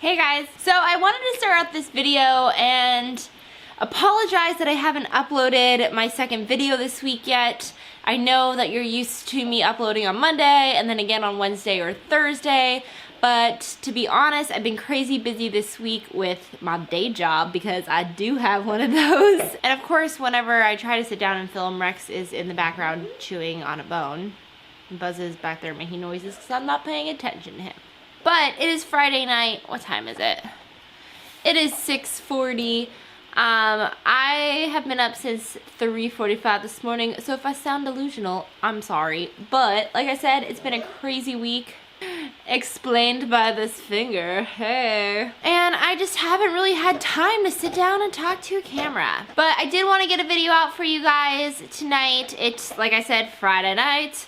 Hey guys, so I wanted to start out this video and apologize that I haven't uploaded my second video this week yet. I know that you're used to me uploading on Monday and then again on Wednesday or Thursday, but to be honest, I've been crazy busy this week with my day job because I do have one of those. And of course, whenever I try to sit down and film, Rex is in the background chewing on a bone. Buzz is back there making noises because I'm not paying attention to him. But it is Friday night. What time is it? It is 6:40. I have been up since 3:45 this morning, so if I sound delusional, I'm sorry. But like I said, it's been a crazy week. Explained by this finger, hey. And I just haven't really had time to sit down and talk to a camera. But I did want to get a video out for you guys tonight. It's, like I said, Friday night.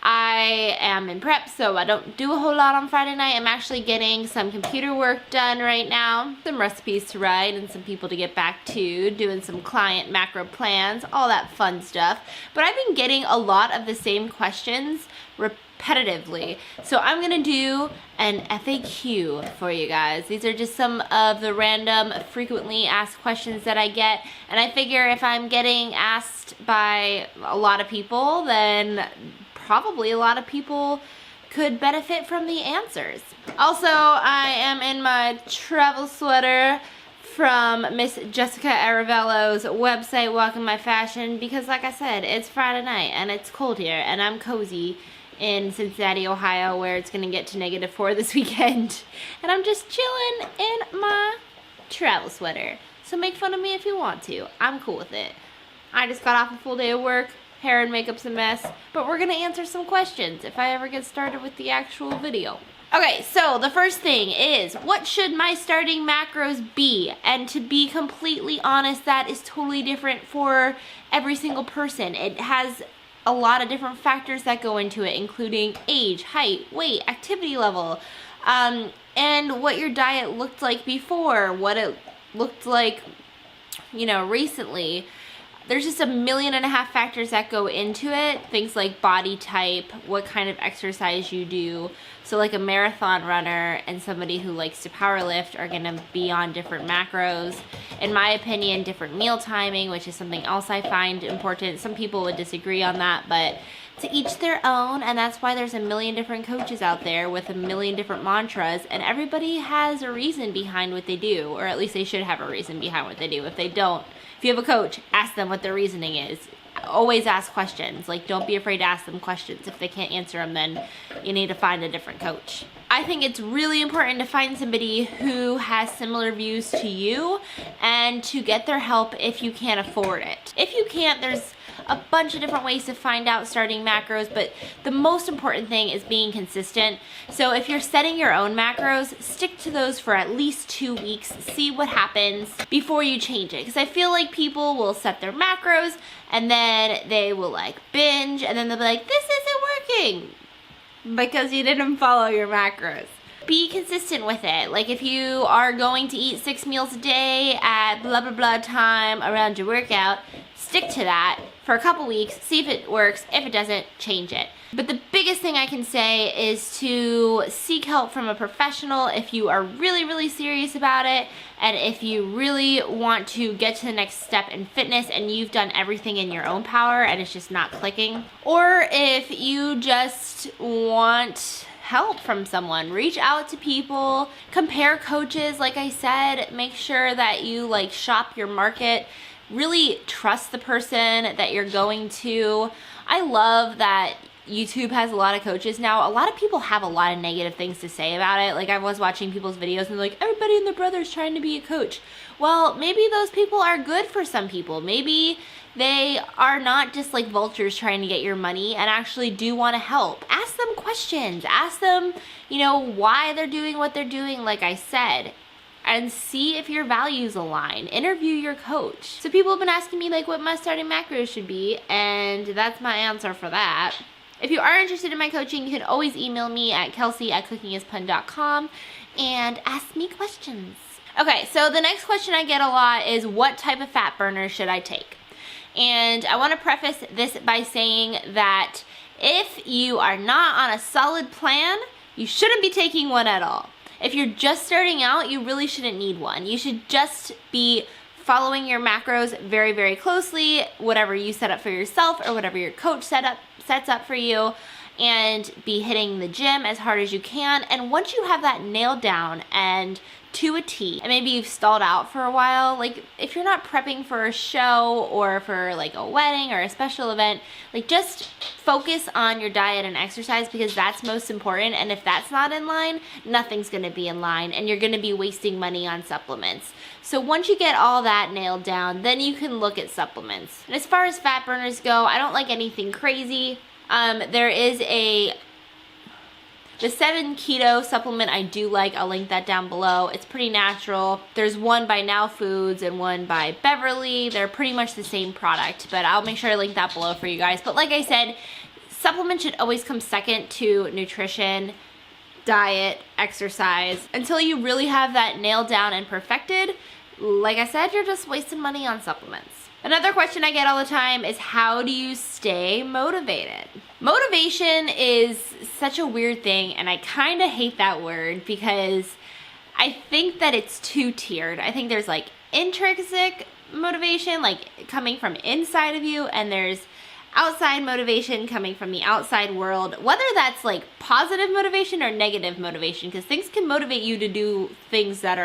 I am in prep, so I don't do a whole lot on Friday night. I'm actually getting some computer work done right now, some recipes to write and some people to get back to, doing some client macro plans, all that fun stuff. But I've been getting a lot of the same questions repetitively. So I'm gonna do an FAQ for you guys. These are just some of the random frequently asked questions that I get, and I figure if I'm getting asked by a lot of people, then probably a lot of people could benefit from the answers. Also, I am in my travel sweater from Miss Jessica Aravello's website, Walking My Fashion, because like I said, it's Friday night and it's cold here and I'm cozy in Cincinnati, Ohio, where it's gonna get to -4 this weekend. And I'm just chilling in my travel sweater. So make fun of me if you want to. I'm cool with it. I just got off a full day of work. Hair and makeup's a mess, but we're gonna answer some questions if I ever get started with the actual video. Okay, so the first thing is, what should my starting macros be? And to be completely honest, that is totally different for every single person. It has a lot of different factors that go into it, including age, height, weight, activity level, and what your diet looked like before, what it looked like, you know, recently. There's just 1.5 million factors that go into it. Things like body type, what kind of exercise you do. So like a marathon runner and somebody who likes to power lift are gonna be on different macros. In my opinion, different meal timing, which is something else I find important. Some people would disagree on that, but to each their own, and that's why there's 1 million different coaches out there with 1 million different mantras, and everybody has a reason behind what they do, or at least they should have a reason behind what they do. If they don't, if you have a coach, ask them what their reasoning is. Always ask questions. Like, don't be afraid to ask them questions. If they can't answer them, then you need to find a different coach. I think it's really important to find somebody who has similar views to you and to get their help if you can't afford it. If you can't, there's a bunch of different ways to find out starting macros, but the most important thing is being consistent. So if you're setting your own macros, stick to those for at least 2 weeks, see what happens before you change it. Because I feel like people will set their macros and then they will like binge and then they'll be like, this isn't working because you didn't follow your macros. Be consistent with it. Like if you are going to eat 6 meals a day at blah blah blah time around your workout, stick to that for a couple weeks, see if it works. If it doesn't, change it. But the biggest thing I can say is to seek help from a professional if you are really, really serious about it, and if you really want to get to the next step in fitness and you've done everything in your own power and it's just not clicking. Or if you just want help from someone, reach out to people, compare coaches. Like I said, make sure that you like shop your market. Really trust the person that you're going to. I love that YouTube has a lot of coaches now. A lot of people have a lot of negative things to say about it. Like I was watching people's videos and they're like, everybody and their brother's trying to be a coach. Well, maybe those people are good for some people. Maybe they are not just like vultures trying to get your money and actually do want to help. Ask them questions. Ask them, you know, why they're doing what they're doing, like I said, and see if your values align. Interview your coach. So people have been asking me like what my starting macros should be, and that's my answer for that. If you are interested in my coaching, you can always email me at kelsey@cookingispun.com and ask me questions. Okay, so the next question I get a lot is what type of fat burner should I take? And I want to preface this by saying that if you are not on a solid plan, you shouldn't be taking one at all. If you're just starting out, you really shouldn't need one. You should just be following your macros very, very closely, whatever you set up for yourself or whatever your coach sets up for you, and be hitting the gym as hard as you can. And once you have that nailed down and to a T, and maybe you've stalled out for a while, like if you're not prepping for a show or for like a wedding or a special event, like just focus on your diet and exercise, because that's most important. And if that's not in line, nothing's gonna be in line, and you're gonna be wasting money on supplements. So once you get all that nailed down, then you can look at supplements. And as far as fat burners go, I don't like anything crazy. There is the 7 keto supplement I do like. I'll link that down below. It's pretty natural. There's one by Now Foods and one by Beverly. They're pretty much the same product, but I'll make sure I link that below for you guys. But like I said, supplements should always come second to nutrition, diet, exercise. Until you really have that nailed down and perfected, like I said, you're just wasting money on supplements. Another question I get all the time is, how do you stay motivated? Motivation is such a weird thing, and I kind of hate that word because I think that it's two-tiered. I think there's like intrinsic motivation, like coming from inside of you, and there's outside motivation coming from the outside world, whether that's like positive motivation or negative motivation, because things can motivate you to do things that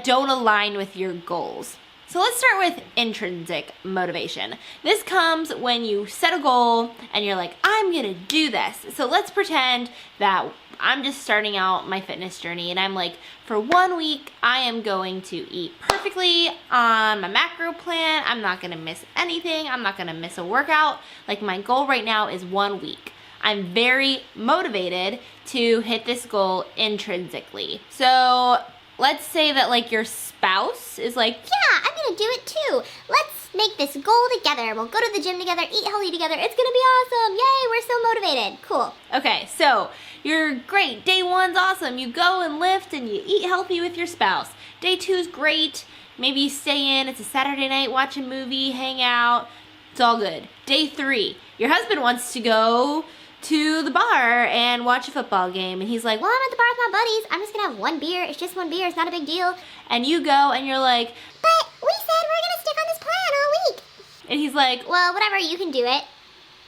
don't align with your goals. So let's start with intrinsic motivation. This comes when you set a goal and you're like, I'm gonna do this. So let's pretend that I'm just starting out my fitness journey and I'm like, for 1 week, I am going to eat perfectly on my macro plan. I'm not gonna miss anything. I'm not gonna miss a workout. Like, my goal right now is 1 week. I'm very motivated to hit this goal intrinsically. So let's say that like your spouse is like, yeah, I'm gonna do it too. Let's make this goal together. We'll go to the gym together, eat healthy together. It's gonna be awesome. Yay, we're so motivated. Cool. Okay, so you're great. Day 1's awesome. You go and lift and you eat healthy with your spouse. Day 2's great. Maybe you stay in. It's a Saturday night, watch a movie, hang out. It's all good. Day 3, your husband wants to go to the bar and watch a football game, and he's like, well, I'm at the bar with my buddies. I'm just gonna have 1 beer. It's just 1 beer. It's not a big deal. And you go and you're like, but we said we're gonna stick on this plan all week. And he's like, well, whatever, you can do it,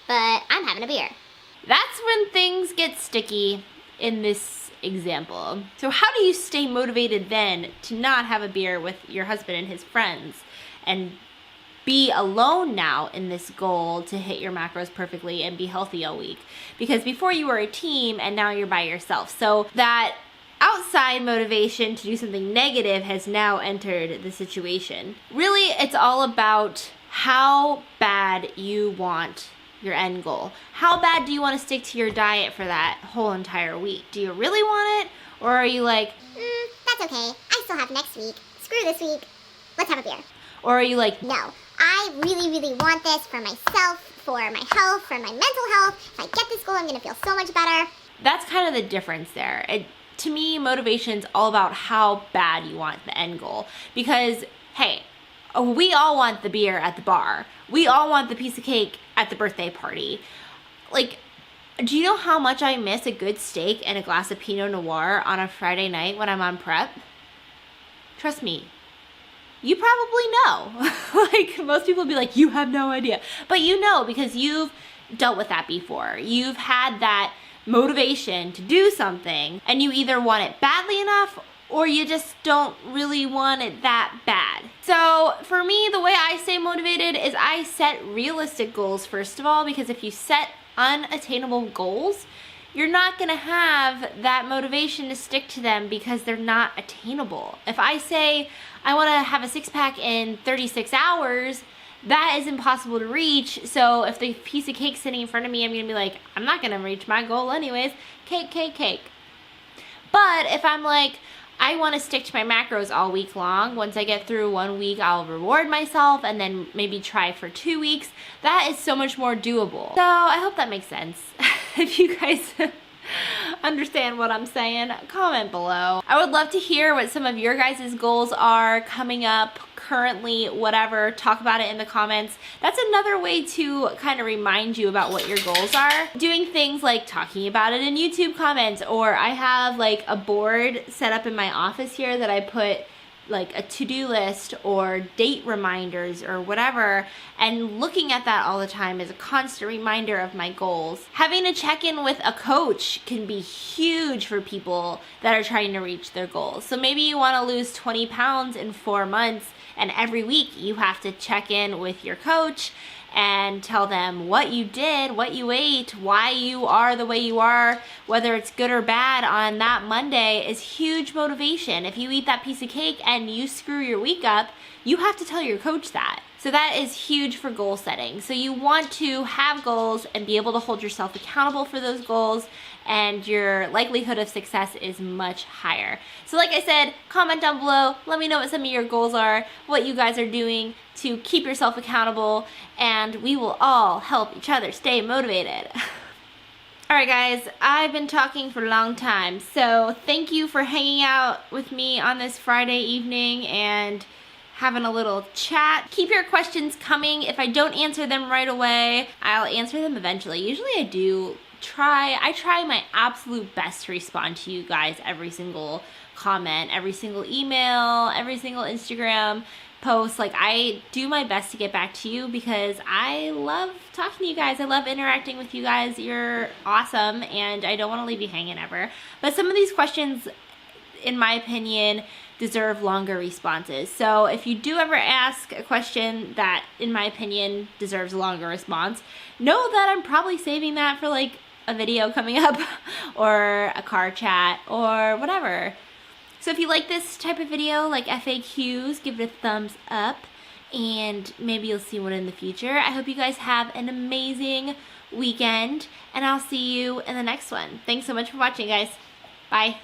but I'm having a beer. That's when things get sticky in this example. So how do you stay motivated then to not have a beer with your husband and his friends and be alone now in this goal to hit your macros perfectly and be healthy all week? Because before you were a team and now you're by yourself. So that outside motivation to do something negative has now entered the situation. Really, it's all about how bad you want your end goal. How bad do you want to stick to your diet for that whole entire week? Do you really want it? Or are you like, that's okay. I still have next week. Screw this week. Let's have a beer. Or are you like, no, I really, really want this for myself, for my health, for my mental health. If I get this goal, I'm going to feel so much better. That's kind of the difference there. To me, motivation's all about how bad you want the end goal. Because, hey, we all want the beer at the bar. We all want the piece of cake at the birthday party. Like, do you know how much I miss a good steak and a glass of Pinot Noir on a Friday night when I'm on prep? Trust me. You probably know. Like, most people be like, you have no idea. But you know, because you've dealt with that before. You've had that motivation to do something, and you either want it badly enough or you just don't really want it that bad. So for me, the way I stay motivated is I set realistic goals, first of all, because if you set unattainable goals, you're not gonna have that motivation to stick to them because they're not attainable. If I say I wanna have a 6-pack in 36 hours, that is impossible to reach. So if the piece of cake sitting in front of me, I'm gonna be like, I'm not gonna reach my goal anyways. Cake, cake, cake. But if I'm like, I wanna stick to my macros all week long, once I get through 1 week, I'll reward myself and then maybe try for 2 weeks. That is so much more doable. So I hope that makes sense. If you guys understand what I'm saying, comment below. I would love to hear what some of your guys' goals are coming up, currently, whatever. Talk about it in the comments. That's another way to kind of remind you about what your goals are. Doing things like talking about it in YouTube comments, or I have like a board set up in my office here that I put like a to-do list or date reminders or whatever, and looking at that all the time is a constant reminder of my goals. Having a check-in with a coach can be huge for people that are trying to reach their goals. So maybe you want to lose 20 pounds in 4 months, and every week you have to check in with your coach and tell them what you did, what you ate, why you are the way you are, whether it's good or bad on that Monday is huge motivation. If you eat that piece of cake and you screw your week up, you have to tell your coach that. So that is huge for goal setting. So you want to have goals and be able to hold yourself accountable for those goals, and your likelihood of success is much higher. So like I said, comment down below, let me know what some of your goals are, what you guys are doing to keep yourself accountable, and we will all help each other stay motivated. Alright guys, I've been talking for a long time, so thank you for hanging out with me on this Friday evening and having a little chat. Keep your questions coming. If I don't answer them right away, I'll answer them eventually. Usually I do I try my absolute best to respond to you guys, every single comment, every single email, every single Instagram post. Like, I do my best to get back to you because I love talking to you guys. I love interacting with you guys. You're awesome, and I don't want to leave you hanging ever. But some of these questions, in my opinion, deserve longer responses. So if you do ever ask a question that, in my opinion, deserves a longer response, know that I'm probably saving that for like a video coming up or a car chat or whatever. So if you like this type of video, like FAQs, give it a thumbs up, and maybe you'll see one in the future. I hope you guys have an amazing weekend, and I'll see you in the next one. Thanks so much for watching, guys. Bye.